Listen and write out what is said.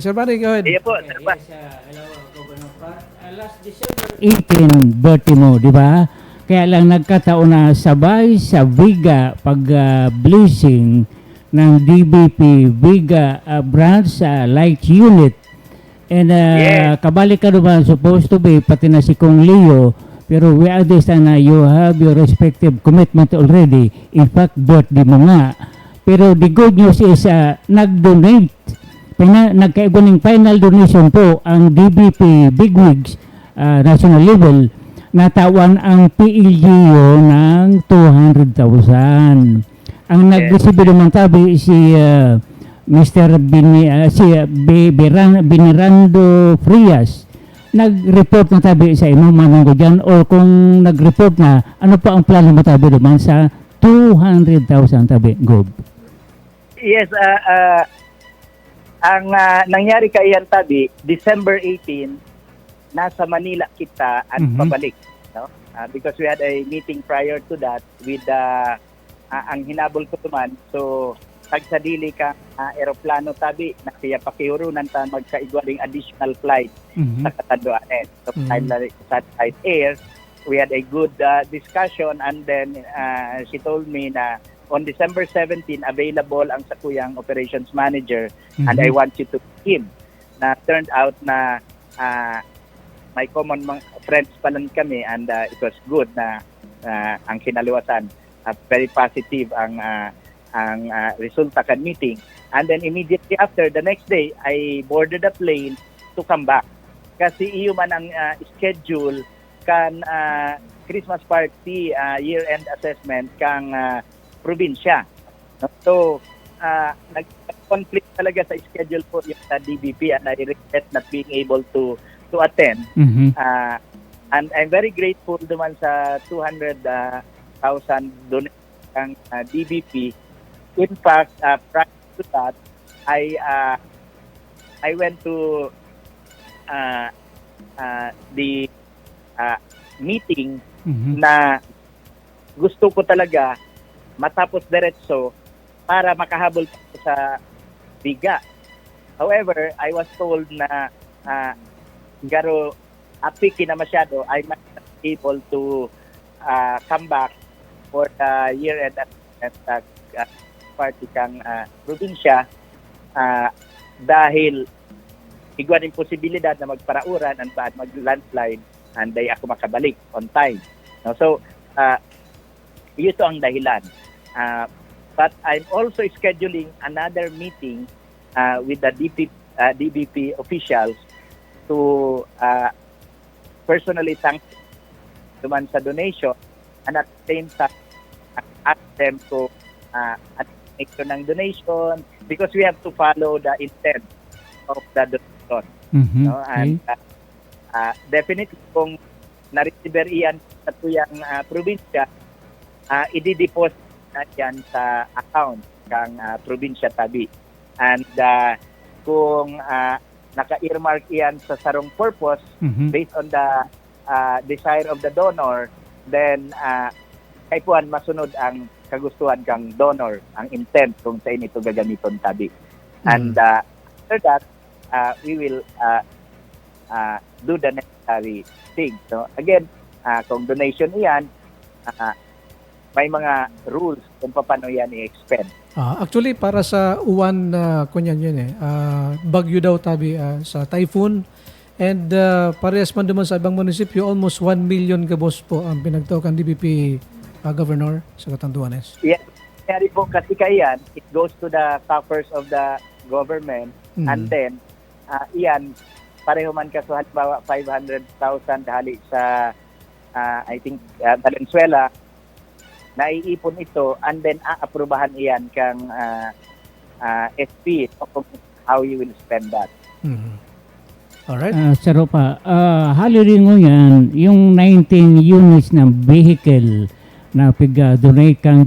Sir Barry, go ahead. Iya po, Sir Pat. Hello, Governor Pat. Last December 18, birthday mo, di ba? Kaya lang nagkataon na sabay sa Viga pag-blessing ng DBP Viga branch light unit. And Yes. kabalik ka naman, supposed to be, pati na si Kong Leo, pero we understand na you have your respective commitment already. In fact, birthday mo nga. Pero the good news is nag-donate. Nagkaiba ng final donation po ang DBP Bigwigs national level. Natawan ang PLGU ng 200,000. Ang nag-receive naman tabi si Mr. Benirando Frias. Nag-report na tabi sa inyo, manong ko dyan, or kung nag-report na, ano pa ang plano mo tabi naman sa 200,000 tabi, Gob? Yes, ang nangyari kay Tabi, December 18, nasa Manila kita at pabalik. No? Because we had a meeting prior to that with ang hinabol ko naman. So, tagsadili ka aeroplano Tabi, na kaya pakiurunan ta magkaigwaling additional flight sa Katanduanes. So, satellite air, we had a good discussion, and then she told me na on December 17, available ang sakuyang operations manager, and I want you to him. Na turned out na may common friends pa lang kami, and it was good na ang kinaliwasan. Very positive ang resulta kan meeting. And then immediately after, the next day, I boarded a plane to come back. Kasi iyo man ang schedule kan Christmas party, year-end assessment kang probinsya. So, nag-conflict talaga sa schedule po yung sa DBP, and I regret not being able to attend. And I'm very grateful naman sa 200,000 donation ng DBP. In fact, prior to that, I went to the meeting na gusto ko talaga matapos diretso para makahabol sa Biga. However, I was told na garo apiki na masyado, I might not be able to come back for the year-end at party kang probinsya dahil igwan yung posibilidad na magparauran at mag-landslide, and ay ako makabalik on time. No? So, ito ang dahilan. But I'm also scheduling another meeting with the DBP officials to personally thank naman sa donation, and at the same time ask them to make ng donation, because we have to follow the intent of the donation. No? And definitely kung na-receiver iyan sa tuyang probinsya, i-deposit na yan sa account kang probinsya Tabi. And kung naka-earmark yan sa sarong purpose based on the desire of the donor, then kay puan masunod ang kagustuhan kang donor, ang intent kung sa inito gagamiton Tabi. And after that, we will do the necessary things. So again, kung donation iyan, may mga rules kung paano yan i-expend. Actually, para sa uwan, kunyan yun bagyo daw Tabi sa typhoon. And parehas man naman sa ibang munisipyo, almost 1 million gabos po ang pinagtawag DBP Governor sa Catanduanes. Yes. Kaya po kasi kayan, it goes to the coffers of the government, and then iyan, pareho man kaso halimbawa 500,000 dahali sa I think Valenzuela, naiipon ito, and then aaprubahan iyan kang SP how you will spend that. Alright. Sa Ropa, halirin mo yan, yung 19 units ng vehicle na pig-donate kang